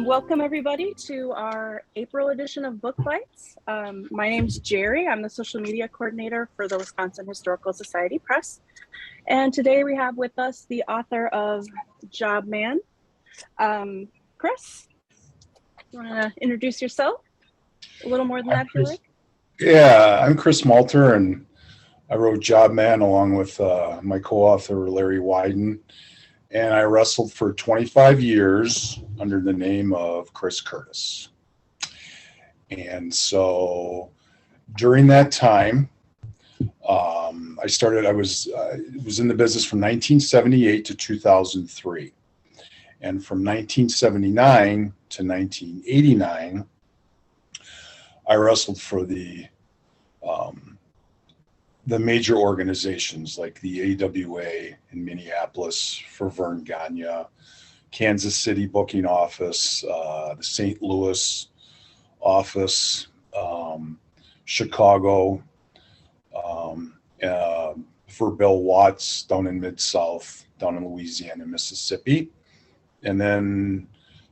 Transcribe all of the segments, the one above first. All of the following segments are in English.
Welcome everybody to our April edition of Book Bites. My name's Jerry. I'm the social media coordinator for the Wisconsin Historical Society Press. And today we have with us the author of Job Man. Chris, you want to introduce yourself? A little more than that, if you like. Yeah, I'm Chris Multerer, and I wrote Job Man along with my co-author Larry Widen. And I wrestled for 25 years under the name of Chris Curtis. And so during that time, I was in the business from 1978 to 2003. And from 1979 to 1989, I wrestled for the major organizations like the AWA in Minneapolis for Vern Gagne, Kansas City booking office, the St. Louis office, Chicago, for Bill Watts down in Mid-South, down in Louisiana and Mississippi, and then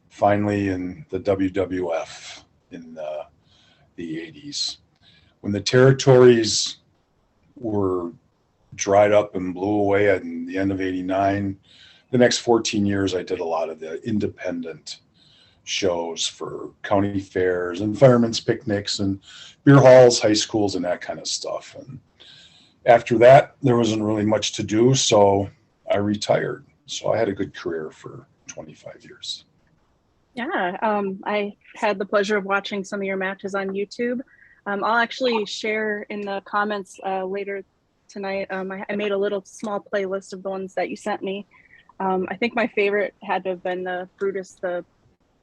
finally in the WWF in the 80s. When the territories were dried up and blew away at the end of 89. The next 14 years, I did a lot of the independent shows for county fairs and firemen's picnics and beer halls, high schools, and that kind of stuff. And after that, there wasn't really much to do, so I retired. So I had a good career for 25 years. Yeah, I had the pleasure of watching some of your matches on YouTube. I'll actually share in the comments later tonight. I made a little small playlist of the ones that you sent me. I think my favorite had to have been the Brutus, the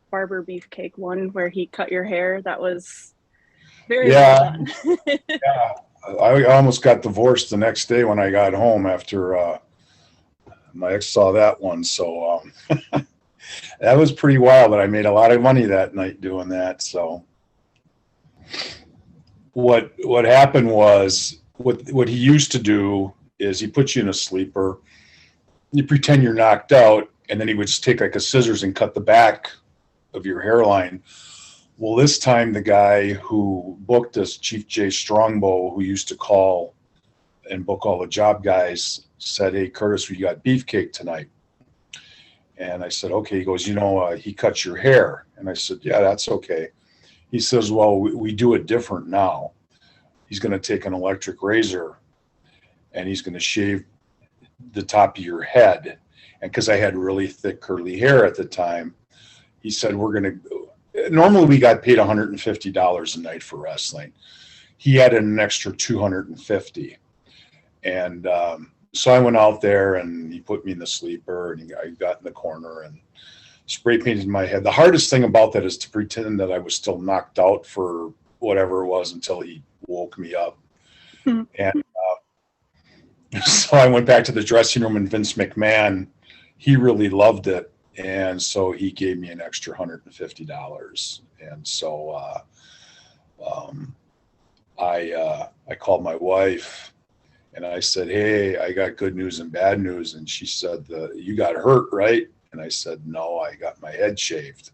Barber Beefcake one where he cut your hair. That was very well done. Yeah, I almost got divorced the next day when I got home after my ex saw that one. So that was pretty wild, but I made a lot of money that night doing that. So what happened was what he used to do is he put you in a sleeper, you pretend you're knocked out, and then he would just take like a scissors and cut the back of your hairline. Well, this time the guy who booked us, Chief Jay Strongbow, who used to call and book all the job guys, said, "Hey Curtis, we got Beefcake tonight." And I said, "Okay." He goes, he cut your hair." And I said, "Yeah, that's okay." He says, "Well, we do it different now. He's going to take an electric razor and he's going to shave the top of your head." And because I had really thick curly hair at the time, he said, normally we got paid $150 a night for wrestling. He added an extra $250. And so I went out there and he put me in the sleeper and I got in the corner and spray painted my head. The hardest thing about that is to pretend that I was still knocked out for whatever it was until he woke me up. And so I went back to the dressing room, and Vince McMahon, he really loved it. And so he gave me an extra $150. And so I called my wife and I said, "Hey, I got good news and bad news." And she said, "You got hurt, right?" And I said, "No, I got my head shaved."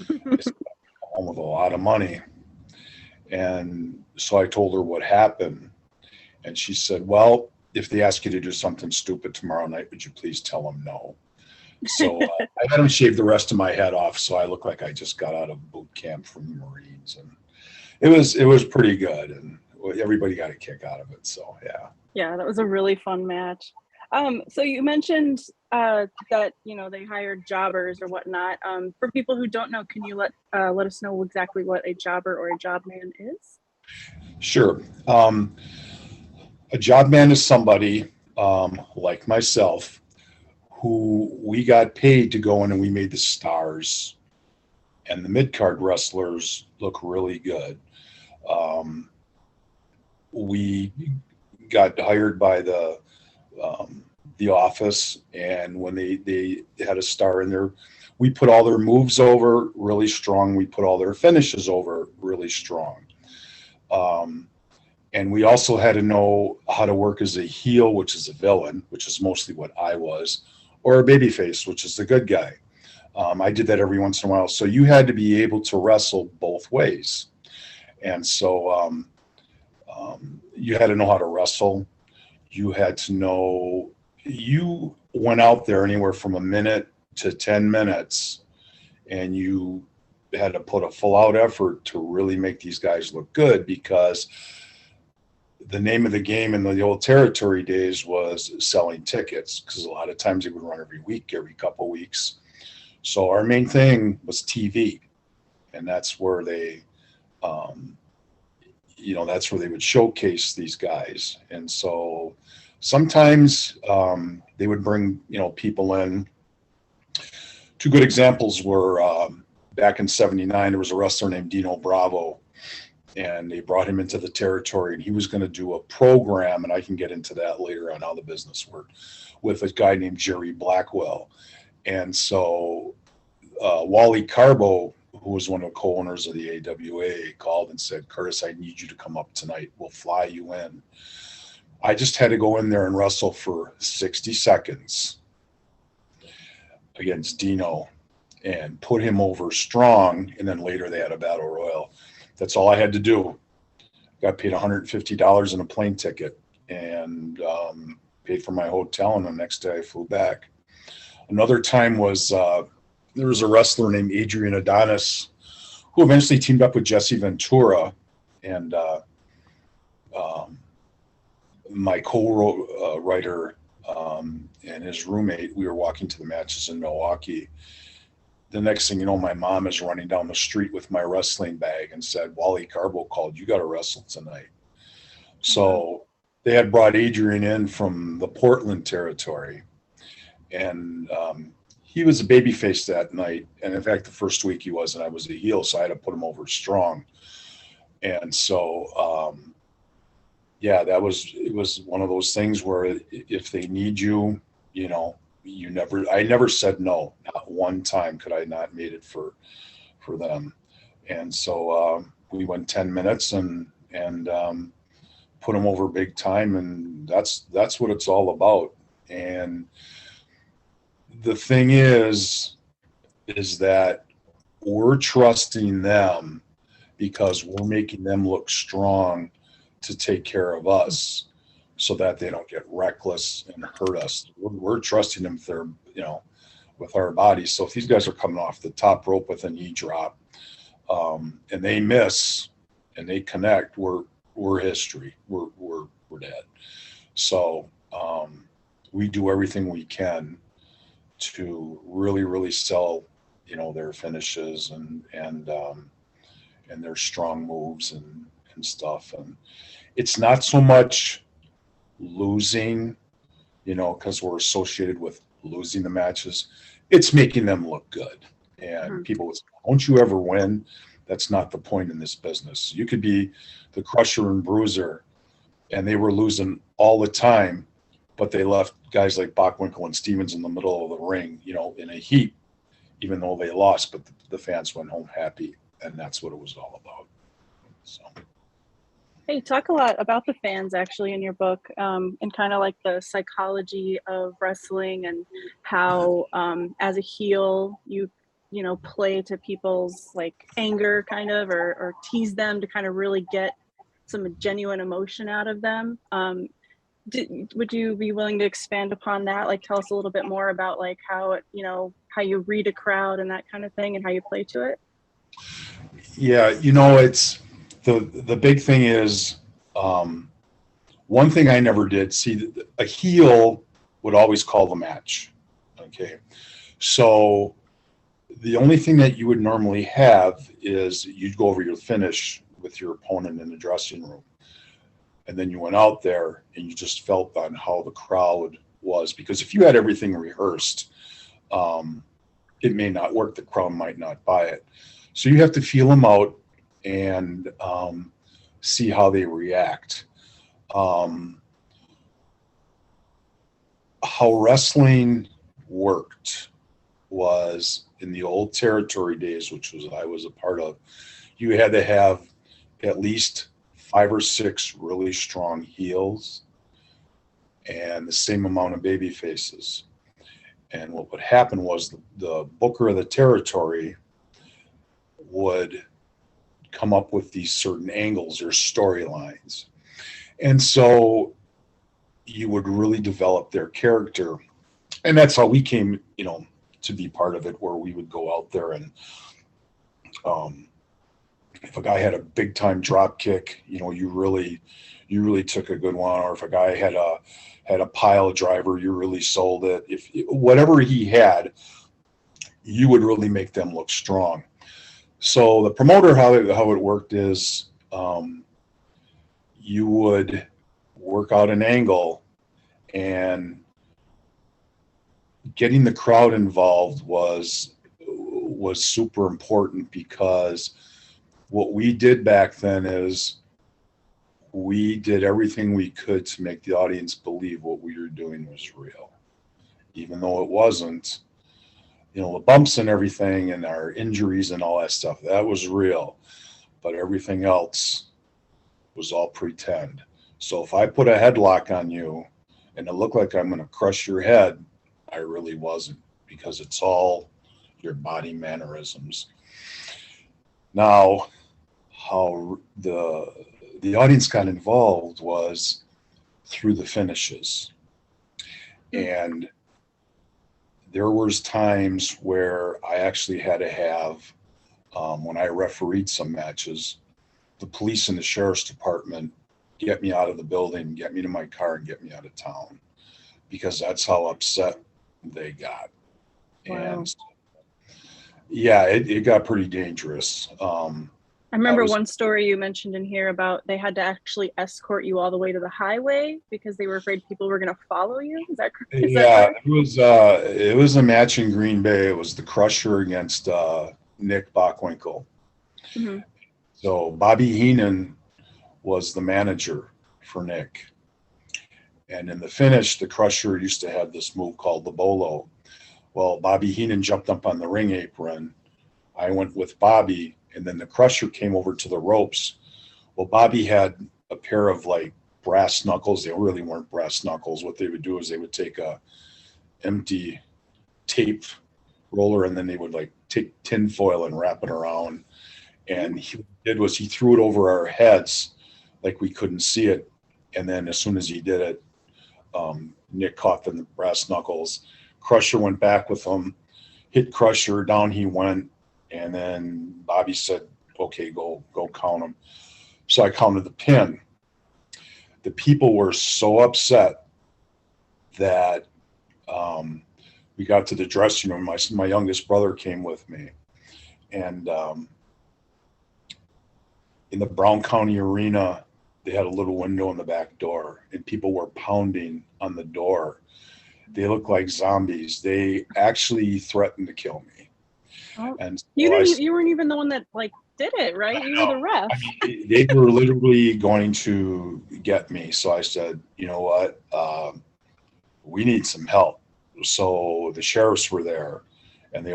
I said, "I'm home with a lot of money." And so I told her what happened. And she said, "Well, if they ask you to do something stupid tomorrow night, would you please tell them no?" So I had him shave the rest of my head off, so I looked like I just got out of boot camp from the Marines. And it was pretty good, and everybody got a kick out of it. So, yeah. Yeah, that was a really fun match. So you mentioned that, they hired jobbers or whatnot. For people who don't know, can you let us know exactly what a jobber or a job man is? Sure. A job man is somebody like myself who we got paid to go in and we made the stars and the mid-card wrestlers look really good. We got hired by the office, and when they had a star in there, we put all their moves over really strong. We put all their finishes over really strong. And we also had to know how to work as a heel, which is a villain, which is mostly what I was, or a babyface, which is the good guy. I did that every once in a while. So you had to be able to wrestle both ways. And so you had to know how to wrestle. You had to know, you went out there anywhere from a minute to 10 minutes, and you had to put a full out effort to really make these guys look good, because the name of the game in the old territory days was selling tickets, because a lot of times they would run every week, every couple of weeks. So our main thing was TV, and that's where they, that's where they would showcase these guys. And so sometimes they would bring, people in. Two good examples were back in '79, there was a wrestler named Dino Bravo, and they brought him into the territory, and he was going to do a program, and I can get into that later on how the business worked, with a guy named Jerry Blackwell. And so Wally Carbo, who was one of the co-owners of the AWA, called and said, "Curtis, I need you to come up tonight. We'll fly you in." I just had to go in there and wrestle for 60 seconds against Dino and put him over strong. And then later they had a battle royal. That's all I had to do. Got paid $150 in a plane ticket, and paid for my hotel. And the next day I flew back. Another time was there was a wrestler named Adrian Adonis who eventually teamed up with Jesse Ventura, and my co-writer and his roommate, we were walking to the matches in Milwaukee. The next thing you know, my mom is running down the street with my wrestling bag and said, "Wally Carbo called, you got to wrestle tonight." So they had brought Adrian in from the Portland territory, and he was a babyface that night. And in fact, the first week he was, and I was a heel, so I had to put him over strong. And so, it was one of those things where if they need you, I never said no. Not one time could I not made it for them. And so we went 10 minutes and put them over big time, and that's what it's all about. And the thing is that we're trusting them because we're making them look strong to take care of us, so that they don't get reckless and hurt us. We're trusting them with our bodies. So if these guys are coming off the top rope with a knee drop, and they miss and they connect, we're history. We're dead. So we do everything we can to really, really sell, their finishes and their strong moves and stuff. And it's not so much losing, because we're associated with losing the matches. It's making them look good. And people would say, "Don't you ever win?" That's not the point in this business. You could be the crusher and bruiser, and they were losing all the time, but they left guys like Bockwinkle and Stevens in the middle of the ring, in a heap, even though they lost, but the fans went home happy. And that's what it was all about. So. Hey, you talk a lot about the fans actually in your book, and kind of like the psychology of wrestling, and how as a heel you play to people's like anger kind of, or tease them to kind of really get some genuine emotion out of them. Would you be willing to expand upon that? Like, tell us a little bit more about like how you read a crowd and that kind of thing, and how you play to it. Yeah, it's the big thing is, one thing I never did see, a heel would always call the match. Okay. So the only thing that you would normally have is you'd go over your finish with your opponent in the dressing room. And then you went out there and you just felt on how the crowd was, because if you had everything rehearsed, it may not work. The crowd might not buy it. So you have to feel them out and see how they react. How wrestling worked was in the old territory days, which I was a part of, you had to have at least 5 or 6 really strong heels and the same amount of baby faces. And what would happen was the booker of the territory would come up with these certain angles or storylines. And so you would really develop their character. And that's how we came, to be part of it, where we would go out there and if a guy had a big time drop kick, you really took a good one. Or if a guy had a pile driver, you really sold it. If whatever he had, you would really make them look strong. So the promoter, how it worked is you would work out an angle, and getting the crowd involved was super important, because what we did back then is we did everything we could to make the audience believe what we were doing was real, even though it wasn't. The bumps and everything and our injuries and all that stuff, that was real, but everything else was all pretend. So if I put a headlock on you and it looked like I'm going to crush your head, I really wasn't, because it's all your body mannerisms. Now, how the audience got involved was through the finishes. And there was times where I actually had to have, when I refereed some matches, the police and the sheriff's department get me out of the building, get me to my car, and get me out of town, because that's how upset they got. Wow. And yeah, it got pretty dangerous. I remember one story you mentioned in here about they had to actually escort you all the way to the highway because they were afraid people were going to follow you. Is that correct? Yeah, it was a match in Green Bay. It was the Crusher against Nick Bockwinkle. Mm-hmm. So Bobby Heenan was the manager for Nick. And in the finish, the Crusher used to have this move called the bolo. Well, Bobby Heenan jumped up on the ring apron. I went with Bobby, and then the Crusher came over to the ropes. Well, Bobby had a pair of brass knuckles. They really weren't brass knuckles. What they would do is they would take a empty tape roller, and then they would take tin foil and wrap it around. And he threw it over our heads like we couldn't see it. And then as soon as he did it, Nick caught the brass knuckles. Crusher went back with him, hit Crusher, down he went. And then Bobby said, okay, go count him. So I counted the pin. The people were so upset that we got to the dressing room. My youngest brother came with me. And in the Brown County Arena, they had a little window in the back door, and people were pounding on the door. They looked like zombies. They actually threatened to kill me. Oh, and so you weren't even the one that did it, right? You were the ref. I mean, they were literally going to get me. So I said, you know what? We need some help. So the sheriffs were there, and they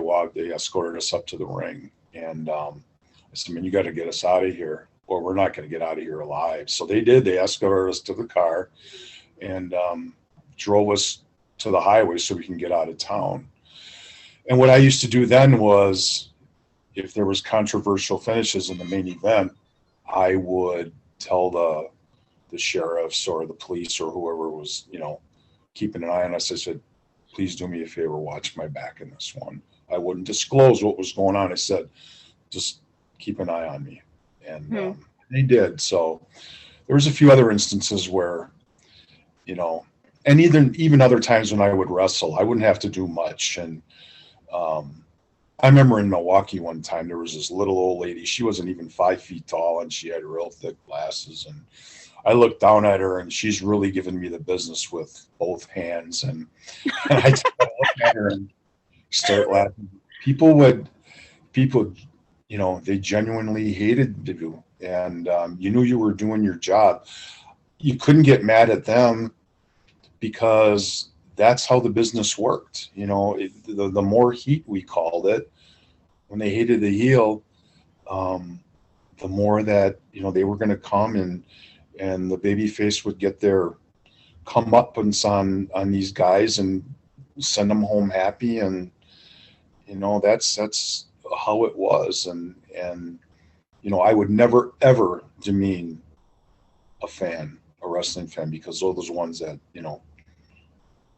escorted us up to the ring. And I said, man, you got to get us out of here, or we're not going to get out of here alive. So they did. They escorted us to the car and drove us to the highway so we can get out of town. And what I used to do then was, if there was controversial finishes in the main event, I would tell the sheriffs or the police or whoever was, keeping an eye on us. I said, please do me a favor, watch my back in this one. I wouldn't disclose what was going on. I said, just keep an eye on me. And they did. So there was a few other instances where, and even other times when I would wrestle, I wouldn't have to do much. And I remember in Milwaukee one time, there was this little old lady. She wasn't even 5 feet tall, and she had real thick glasses. And I looked down at her, and she's really giving me the business with both hands. And I look at her and start laughing. People, they genuinely hated you, and you knew you were doing your job. You couldn't get mad at them because that's how the business worked. The more heat, we called it, when they hated the heel, the more that, they were going to come and the baby face would get their comeuppance on these guys, and send them home happy. And, that's how it was. And, I would never, ever demean a wrestling fan, because those are the ones that,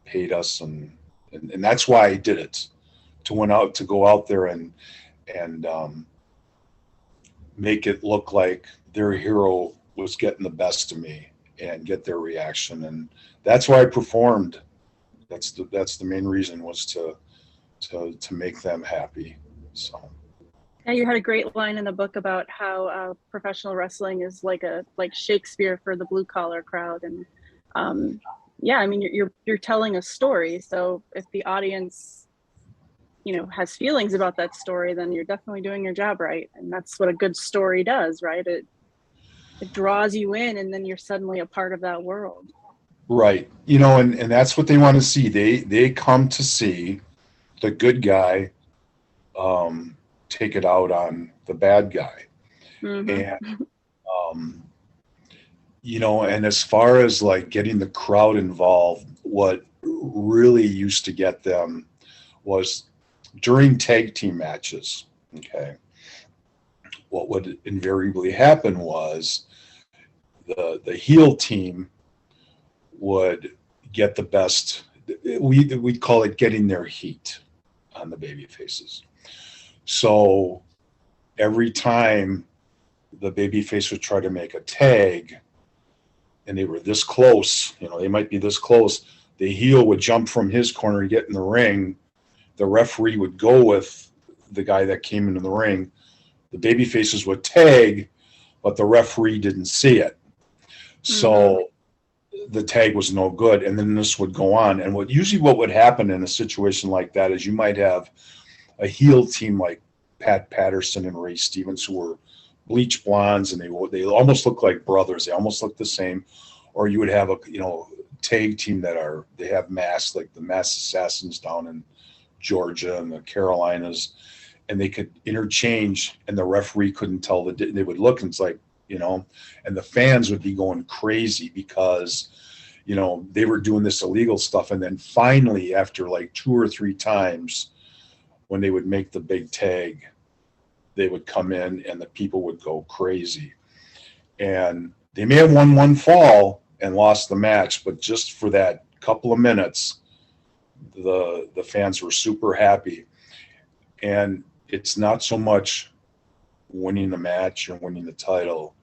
paid us. And that's why I did it, to go out there and make it look like their hero was getting the best of me and get their reaction. And that's why I performed. That's the main reason, was to make them happy. So. Yeah, you had a great line in the book about how professional wrestling is like Shakespeare for the blue collar crowd. And yeah, I mean, you're telling a story. So if the audience, has feelings about that story, then you're definitely doing your job right. And that's what a good story does, right? It draws you in, and then you're suddenly a part of that world. Right. And that's what they want to see. They come to see the good guy take it out on the bad guy. Mm-hmm. And and as far as like getting the crowd involved, what really used to get them was during tag team matches. Okay. What would invariably happen was the heel team would get the best. We'd call it getting their heat on the baby faces. So every time the baby face would try to make a tag, and they were this close, they might be this close, the heel would jump from his corner and get in the ring. The referee would go with the guy that came into the ring. The baby faces would tag, but the referee didn't see it. So the tag was no good. And then this would go on. And what would happen in a situation like that is you might have a heel team like Pat Patterson and Ray Stevens, who were bleach blondes, and they almost look like brothers. They almost look the same. Or you would have a tag team they have masks, like the Masked Assassins down in Georgia and the Carolinas, and they could interchange, and the referee couldn't tell they would look, and it's like, and the fans would be going crazy because they were doing this illegal stuff. And then finally, after like 2 or 3 times, when they would make the big tag, they would come in and the people would go crazy. And they may have won one fall and lost the match, but just for that couple of minutes, the fans were super happy. And it's not so much winning the match or winning the title.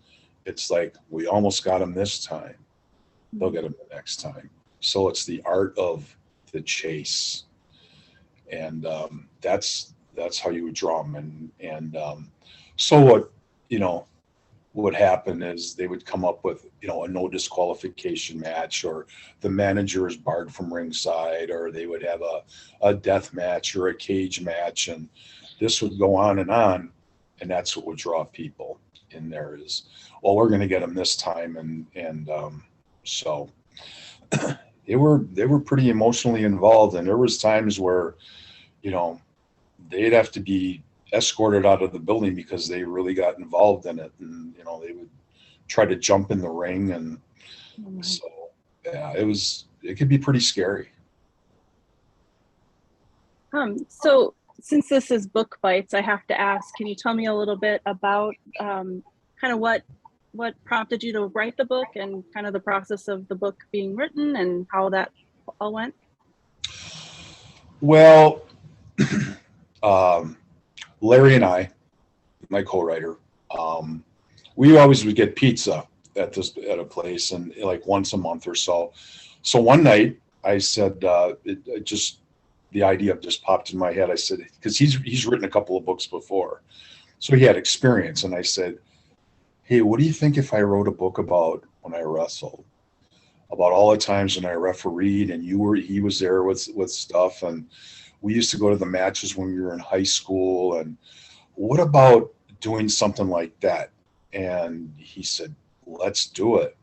It's like, we almost got them this time. They'll get them the next time. So it's the art of the chase. And that's how you would draw them. And so what would happen is they would come up with a no disqualification match, or the manager is barred from ringside, or they would have a death match or a cage match, and this would go on. And that's what would draw people in there is, well, we're going to get them this time. And so they were pretty emotionally involved. And there was times where they'd have to be escorted out of the building because they really got involved in it. And they would try to jump in the ring. And so yeah, it could be pretty scary. So since this is Book Bites, I have to ask, can you tell me a little bit about kind of what prompted you to write the book, and kind of the process of the book being written and how that all went? Well, Larry and I, my co-writer, we always would get pizza at a place, and like once a month or so. So one night I said, the idea just popped in my head. I said, because he's written a couple of books before, so he had experience. And I said, hey, what do you think if I wrote a book about when I wrestled, about all the times when I refereed and he was there with stuff, and we used to go to the matches when we were in high school, and what about doing something like that? And he said, let's do it.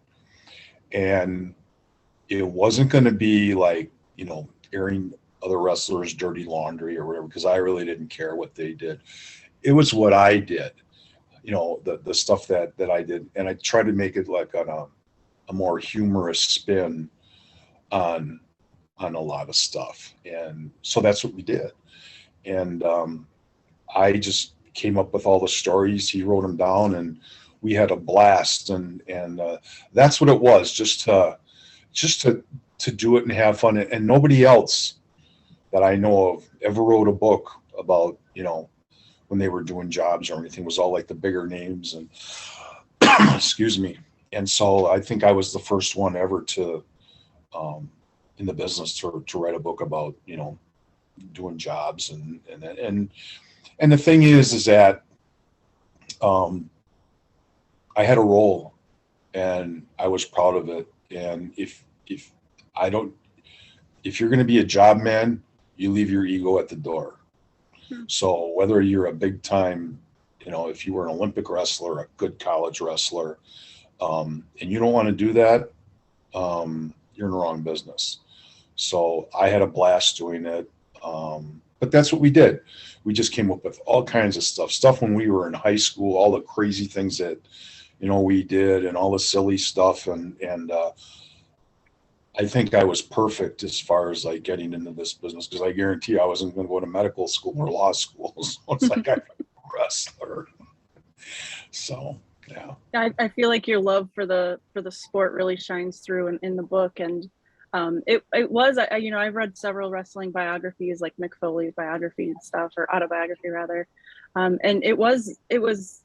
And it wasn't going to be like, airing other wrestlers' dirty laundry or whatever, because I really didn't care what they did. It was what I did, the stuff that I did. And I tried to make it like on a more humorous spin on on a lot of stuff. And so that's what we did. And I just came up with all the stories. He wrote them down, and we had a blast. And that's what it was, just to do it and have fun. And nobody else that I know of ever wrote a book about, when they were doing jobs or anything. It was all like the bigger names and excuse me. And so I think I was the first one ever to in the business to write a book about, doing jobs. And the thing is that I had a role and I was proud of it. And if you're going to be a job man, you leave your ego at the door. So whether you're a big time, if you were an Olympic wrestler, a good college wrestler, and you don't want to do that, you're in the wrong business. So I had a blast doing it. But that's what we did. We just came up with all kinds of stuff when we were in high school, all the crazy things that, we did and all the silly stuff. And I think I was perfect as far as like getting into this business, because I guarantee I wasn't going to go to medical school or law school. So it's like I'm a wrestler. So, yeah. I feel like your love for the sport really shines through in the book. And it was, I've read several wrestling biographies, like Mick Foley's biography and stuff, or autobiography rather. And it was,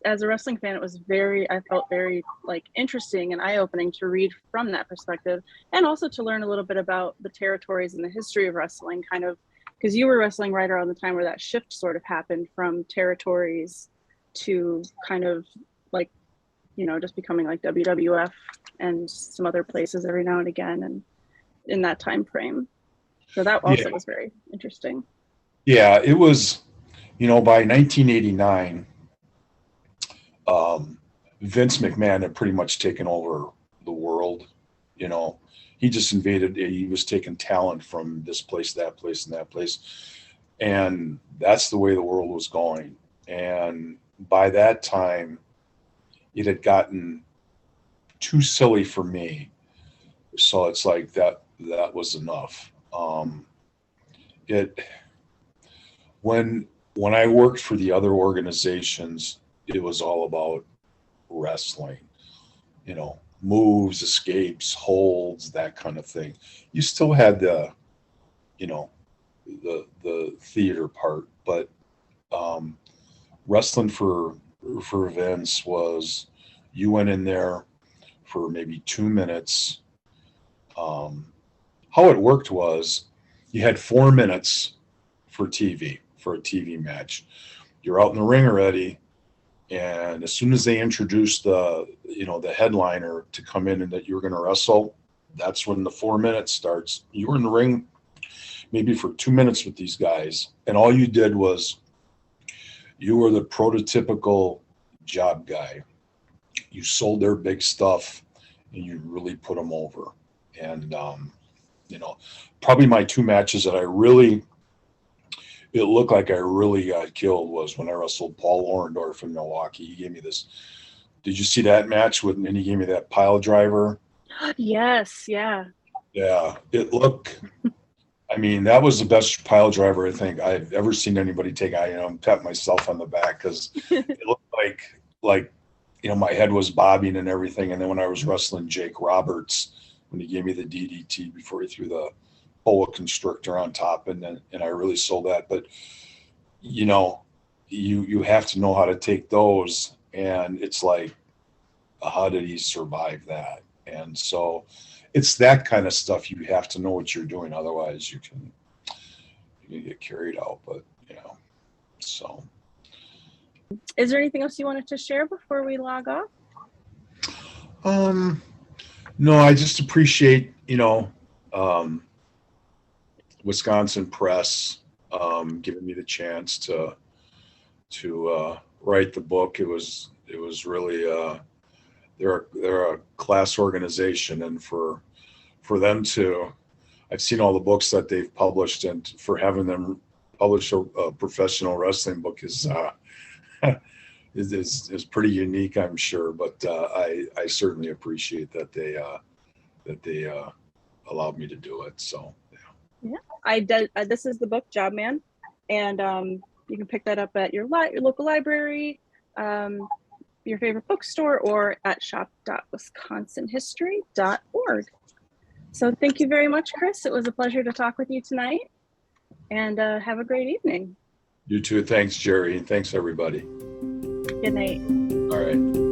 as a wrestling fan, I felt very like interesting and eye-opening to read from that perspective, and also to learn a little bit about the territories and the history of wrestling, kind of, because you were wrestling right around the time where that shift sort of happened from territories to kind of like, just becoming like WWF and some other places every now and again, and in that time frame. So that also was very interesting. Yeah, it was, by 1989, Vince McMahon had pretty much taken over the world. He just invaded. He was taking talent from this place, that place, and that place. And that's the way the world was going. And by that time, it had gotten too silly for me. So it's like that was enough. When I worked for the other organizations, it was all about wrestling, moves, escapes, holds, that kind of thing. You still had the theater part, but wrestling for Vince was, you went in there for maybe 2 minutes. How it worked was, you had 4 minutes for a TV match. You're out in the ring already, and as soon as they introduced the headliner to come in and that you're going to wrestle, that's when the 4 minutes starts. You were in the ring maybe for 2 minutes with these guys, and all you did was, you were the prototypical job guy. You sold their big stuff, and you really put them over. And probably my 2 matches that it looked like I really got killed was when I wrestled Paul Orndorff in Milwaukee. He gave me this. Did you see that match and he gave me that pile driver? Yes, yeah. Yeah, it looked. I mean, that was the best pile driver I think I've ever seen anybody take. I'm patting myself on the back because it looked like my head was bobbing and everything. And then when I was wrestling Jake Roberts, when he gave me the DDT before he threw the boa constrictor on top, and I really sold that. But you have to know how to take those, and it's like, how did he survive that? And so it's that kind of stuff. You have to know what you're doing, otherwise you can get carried out. But so. Is there anything else you wanted to share before we log off? No, I just appreciate Wisconsin Press giving me the chance to write the book. It was really they're a class organization, and for them to, I've seen all the books that they've published, and for having them publish a professional wrestling book is pretty unique, I'm sure. But I certainly appreciate that they allowed me to do it. So yeah. Yeah, this is the book Job Man, and you can pick that up at your local library, your favorite bookstore, or at shop.wisconsinhistory.org. So thank you very much, Chris. It was a pleasure to talk with you tonight, and have a great evening. You too. Thanks, Jerry. And thanks, everybody. Good night. All right.